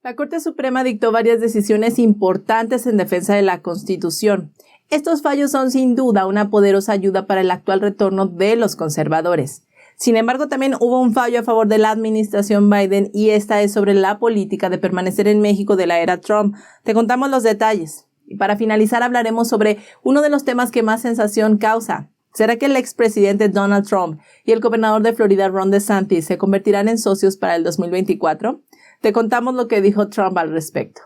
La Corte Suprema dictó varias decisiones importantes en defensa de la Constitución. Estos fallos son sin duda una poderosa ayuda para el actual retorno de los conservadores. Sin embargo, también hubo un fallo a favor de la administración Biden y esta es sobre la política de permanecer en México de la era Trump. Te contamos los detalles. Y para finalizar hablaremos sobre uno de los temas que más sensación causa. ¿Será que el expresidente Donald Trump y el gobernador de Florida Ron DeSantis se convertirán en socios para el 2024? Te contamos lo que dijo Trump al respecto.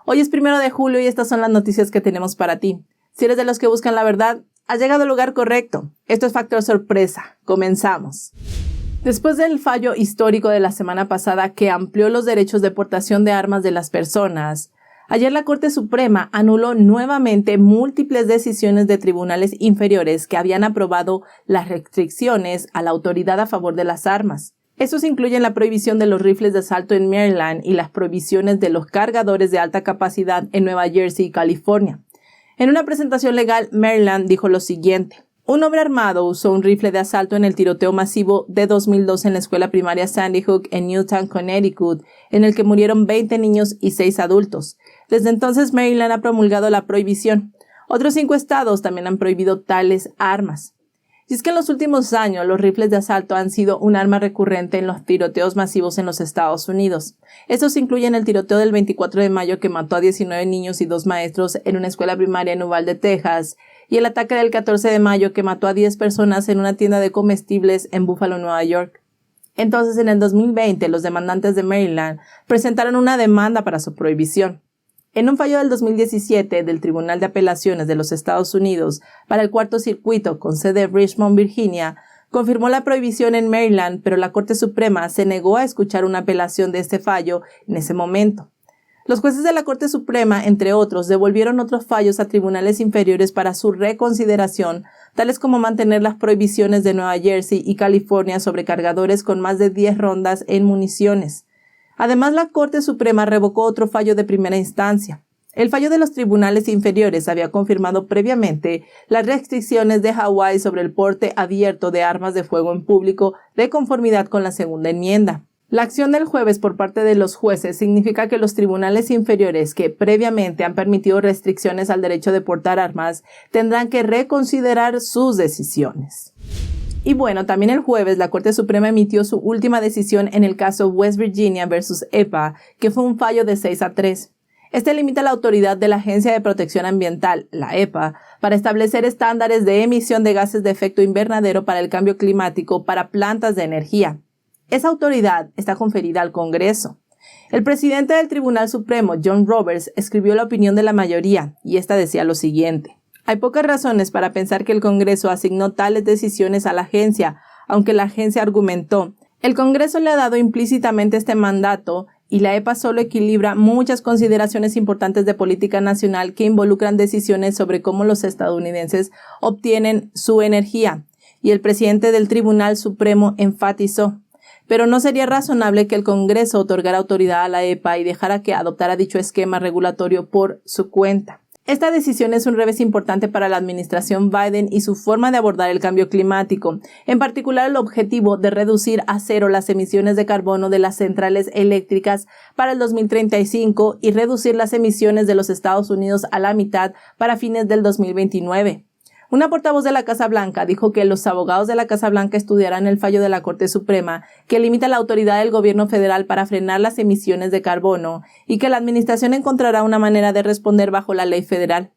Hoy es 1 de julio y estas son las noticias que tenemos para ti. Si eres de los que buscan la verdad, has llegado al lugar correcto. Esto es Factor Sorpresa. Comenzamos. Después del fallo histórico de la semana pasada que amplió los derechos de portación de armas de las personas, ayer la Corte Suprema anuló nuevamente múltiples decisiones de tribunales inferiores que habían aprobado las restricciones a la autoridad a favor de las armas. Estos incluyen la prohibición de los rifles de asalto en Maryland y las prohibiciones de los cargadores de alta capacidad en Nueva Jersey y California. En una presentación legal, Maryland dijo lo siguiente: un hombre armado usó un rifle de asalto en el tiroteo masivo de 2002 en la escuela primaria Sandy Hook en Newtown, Connecticut, en el que murieron 20 niños y 6 adultos. Desde entonces, Maryland ha promulgado la prohibición. Otros 5 estados también han prohibido tales armas. Y es que en los últimos años los rifles de asalto han sido un arma recurrente en los tiroteos masivos en los Estados Unidos. Estos incluyen el tiroteo del 24 de mayo que mató a 19 niños y 2 maestros en una escuela primaria en Uvalde, Texas, y el ataque del 14 de mayo que mató a 10 personas en una tienda de comestibles en Buffalo, Nueva York. Entonces, en el 2020, los demandantes de Maryland presentaron una demanda para su prohibición. En un fallo del 2017 del Tribunal de Apelaciones de los Estados Unidos para el Cuarto Circuito con sede en Richmond, Virginia, confirmó la prohibición en Maryland, pero la Corte Suprema se negó a escuchar una apelación de este fallo en ese momento. Los jueces de la Corte Suprema, entre otros, devolvieron otros fallos a tribunales inferiores para su reconsideración, tales como mantener las prohibiciones de Nueva Jersey y California sobre cargadores con más de 10 rondas en municiones. Además, la Corte Suprema revocó otro fallo de primera instancia. El fallo de los tribunales inferiores había confirmado previamente las restricciones de Hawái sobre el porte abierto de armas de fuego en público de conformidad con la segunda enmienda. La acción del jueves por parte de los jueces significa que los tribunales inferiores que previamente han permitido restricciones al derecho de portar armas tendrán que reconsiderar sus decisiones. Y bueno, también el jueves la Corte Suprema emitió su última decisión en el caso West Virginia versus EPA, que fue un fallo de 6-3. Este limita la autoridad de la Agencia de Protección Ambiental, la EPA, para establecer estándares de emisión de gases de efecto invernadero para el cambio climático para plantas de energía. Esa autoridad está conferida al Congreso. El presidente del Tribunal Supremo, John Roberts, escribió la opinión de la mayoría, y esta decía lo siguiente: hay pocas razones para pensar que el Congreso asignó tales decisiones a la agencia, aunque la agencia argumentó: el Congreso le ha dado implícitamente este mandato y la EPA solo equilibra muchas consideraciones importantes de política nacional que involucran decisiones sobre cómo los estadounidenses obtienen su energía. Y el presidente del Tribunal Supremo enfatizó: pero no sería razonable que el Congreso otorgara autoridad a la EPA y dejara que adoptara dicho esquema regulatorio por su cuenta. Esta decisión es un revés importante para la administración Biden y su forma de abordar el cambio climático, en particular el objetivo de reducir a 0 las emisiones de carbono de las centrales eléctricas para el 2035 y reducir las emisiones de los Estados Unidos a la mitad para fines del 2029. Una portavoz de la Casa Blanca dijo que los abogados de la Casa Blanca estudiarán el fallo de la Corte Suprema que limita la autoridad del gobierno federal para frenar las emisiones de carbono y que la administración encontrará una manera de responder bajo la ley federal.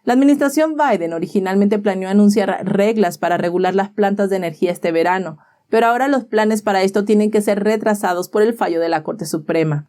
La administración Biden originalmente planeó anunciar reglas para regular las plantas de energía este verano, pero ahora los planes para esto tienen que ser retrasados por el fallo de la Corte Suprema.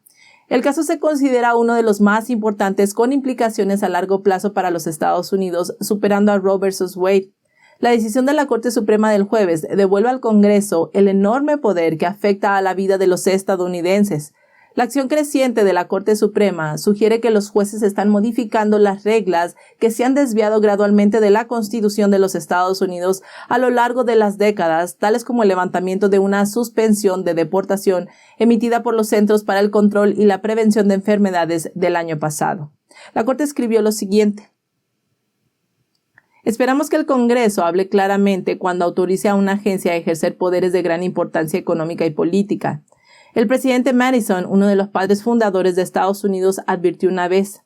El caso se considera uno de los más importantes con implicaciones a largo plazo para los Estados Unidos, superando a Roe versus Wade. La decisión de la Corte Suprema del jueves devuelve al Congreso el enorme poder que afecta a la vida de los estadounidenses. La acción creciente de la Corte Suprema sugiere que los jueces están modificando las reglas que se han desviado gradualmente de la Constitución de los Estados Unidos a lo largo de las décadas, tales como el levantamiento de una suspensión de deportación emitida por los Centros para el Control y la Prevención de Enfermedades del año pasado. La Corte escribió lo siguiente: esperamos que el Congreso hable claramente cuando autorice a una agencia a ejercer poderes de gran importancia económica y política. El presidente Madison, uno de los padres fundadores de Estados Unidos, advirtió una vez: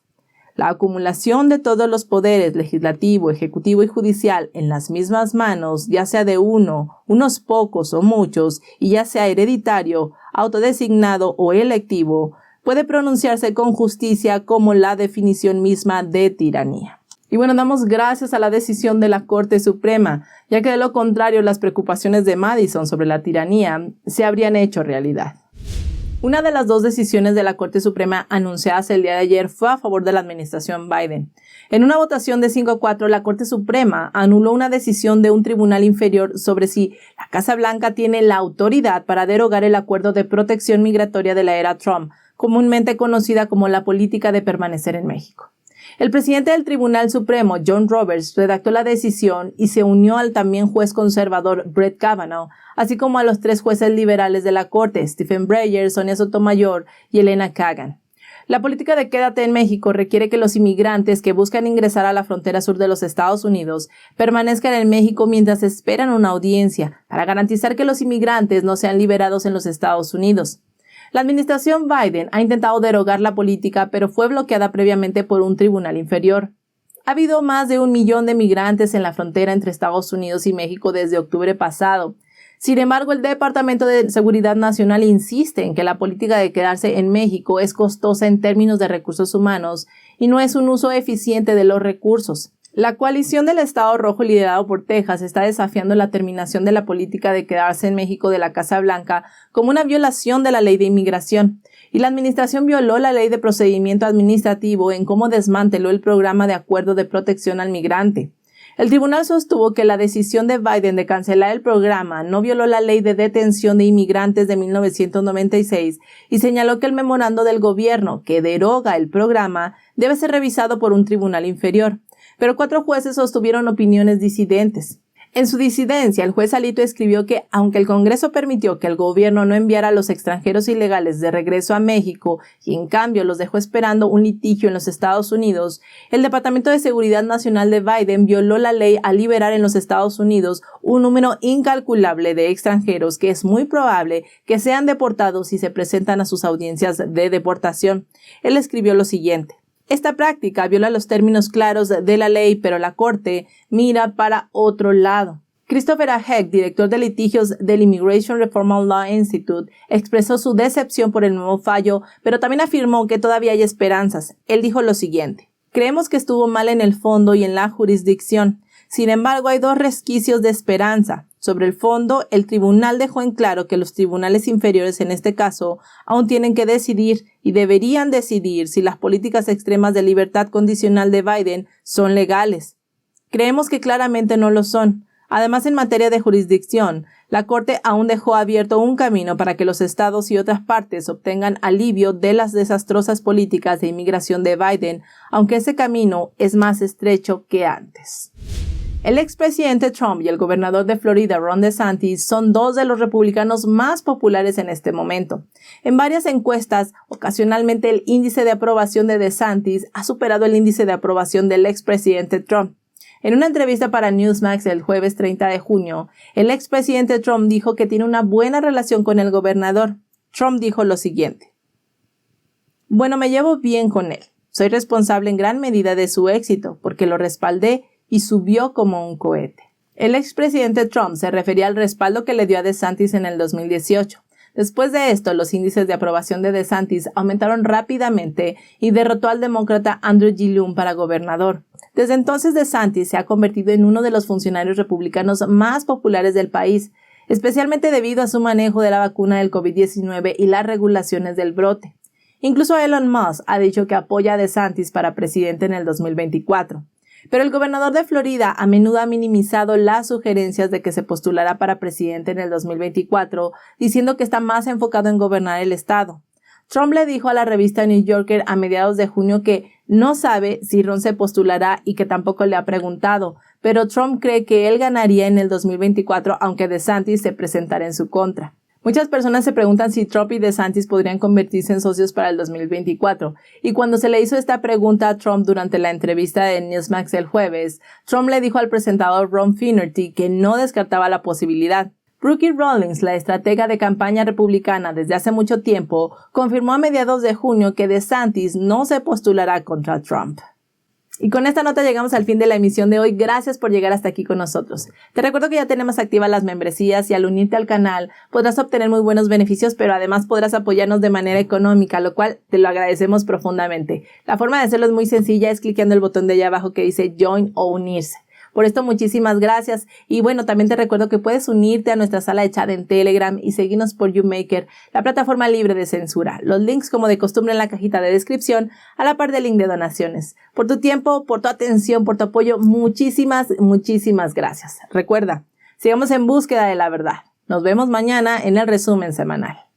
la acumulación de todos los poderes legislativo, ejecutivo y judicial en las mismas manos, ya sea de unos pocos o muchos, y ya sea hereditario, autodesignado o electivo, puede pronunciarse con justicia como la definición misma de tiranía. Y bueno, damos gracias a la decisión de la Corte Suprema, ya que de lo contrario las preocupaciones de Madison sobre la tiranía se habrían hecho realidad. Una de las dos decisiones de la Corte Suprema anunciadas el día de ayer fue a favor de la administración Biden. En una votación de 5-4, la Corte Suprema anuló una decisión de un tribunal inferior sobre si la Casa Blanca tiene la autoridad para derogar el acuerdo de protección migratoria de la era Trump, comúnmente conocida como la política de permanecer en México. El presidente del Tribunal Supremo, John Roberts, redactó la decisión y se unió al también juez conservador Brett Kavanaugh, así como a los 3 jueces liberales de la Corte, Stephen Breyer, Sonia Sotomayor y Elena Kagan. La política de quédate en México requiere que los inmigrantes que buscan ingresar a la frontera sur de los Estados Unidos permanezcan en México mientras esperan una audiencia para garantizar que los inmigrantes no sean liberados en los Estados Unidos. La administración Biden ha intentado derogar la política, pero fue bloqueada previamente por un tribunal inferior. Ha habido más de 1 millón de migrantes en la frontera entre Estados Unidos y México desde octubre pasado. Sin embargo, el Departamento de Seguridad Nacional insiste en que la política de quedarse en México es costosa en términos de recursos humanos y no es un uso eficiente de los recursos. La coalición del Estado Rojo liderado por Texas está desafiando la terminación de la política de quedarse en México de la Casa Blanca como una violación de la ley de inmigración, y la administración violó la ley de procedimiento administrativo en cómo desmanteló el programa de acuerdo de protección al migrante. El tribunal sostuvo que la decisión de Biden de cancelar el programa no violó la ley de detención de inmigrantes de 1996 y señaló que el memorando del gobierno que deroga el programa debe ser revisado por un tribunal inferior. Pero 4 jueces sostuvieron opiniones disidentes. En su disidencia, el juez Alito escribió que, aunque el Congreso permitió que el gobierno no enviara a los extranjeros ilegales de regreso a México y en cambio los dejó esperando un litigio en los Estados Unidos, el Departamento de Seguridad Nacional de Biden violó la ley al liberar en los Estados Unidos un número incalculable de extranjeros que es muy probable que sean deportados si se presentan a sus audiencias de deportación. Él escribió lo siguiente: esta práctica viola los términos claros de la ley, pero la Corte mira para otro lado. Christopher A. Heck, director de litigios del Immigration Reform Law Institute, expresó su decepción por el nuevo fallo, pero también afirmó que todavía hay esperanzas. Él dijo lo siguiente: creemos que estuvo mal en el fondo y en la jurisdicción. Sin embargo, hay 2 resquicios de esperanza. Sobre el fondo, el tribunal dejó en claro que los tribunales inferiores en este caso aún tienen que decidir y deberían decidir si las políticas extremas de libertad condicional de Biden son legales. Creemos que claramente no lo son. Además, en materia de jurisdicción, la Corte aún dejó abierto un camino para que los estados y otras partes obtengan alivio de las desastrosas políticas de inmigración de Biden, aunque ese camino es más estrecho que antes. El expresidente Trump y el gobernador de Florida, Ron DeSantis, son 2 de los republicanos más populares en este momento. En varias encuestas, ocasionalmente el índice de aprobación de DeSantis ha superado el índice de aprobación del expresidente Trump. En una entrevista para Newsmax el jueves 30 de junio, el expresidente Trump dijo que tiene una buena relación con el gobernador. Trump dijo lo siguiente: bueno, me llevo bien con él. Soy responsable en gran medida de su éxito, porque lo respaldé y subió como un cohete. El expresidente Trump se refería al respaldo que le dio a DeSantis en el 2018. Después de esto, los índices de aprobación de DeSantis aumentaron rápidamente y derrotó al demócrata Andrew Gillum para gobernador. Desde entonces, DeSantis se ha convertido en uno de los funcionarios republicanos más populares del país, especialmente debido a su manejo de la vacuna del COVID-19 y las regulaciones del brote. Incluso Elon Musk ha dicho que apoya a DeSantis para presidente en el 2024. Pero el gobernador de Florida a menudo ha minimizado las sugerencias de que se postulará para presidente en el 2024, diciendo que está más enfocado en gobernar el estado. Trump le dijo a la revista New Yorker a mediados de junio que no sabe si Ron se postulará y que tampoco le ha preguntado, pero Trump cree que él ganaría en el 2024 aunque DeSantis se presentara en su contra. Muchas personas se preguntan si Trump y DeSantis podrían convertirse en socios para el 2024, y cuando se le hizo esta pregunta a Trump durante la entrevista de Newsmax el jueves, Trump le dijo al presentador Ron Finnerty que no descartaba la posibilidad. Brooke Rollins, la estratega de campaña republicana desde hace mucho tiempo, confirmó a mediados de junio que DeSantis no se postulará contra Trump. Y con esta nota llegamos al fin de la emisión de hoy. Gracias por llegar hasta aquí con nosotros. Te recuerdo que ya tenemos activas las membresías y al unirte al canal podrás obtener muy buenos beneficios, pero además podrás apoyarnos de manera económica, lo cual te lo agradecemos profundamente. La forma de hacerlo es muy sencilla, es clicando el botón de allá abajo que dice Join o Unirse. Por esto, muchísimas gracias. Y bueno, también te recuerdo que puedes unirte a nuestra sala de chat en Telegram y seguirnos por YouMaker, la plataforma libre de censura. Los links, como de costumbre, en la cajita de descripción, a la par del link de donaciones. Por tu tiempo, por tu atención, por tu apoyo, muchísimas gracias. Recuerda, sigamos en búsqueda de la verdad. Nos vemos mañana en el resumen semanal.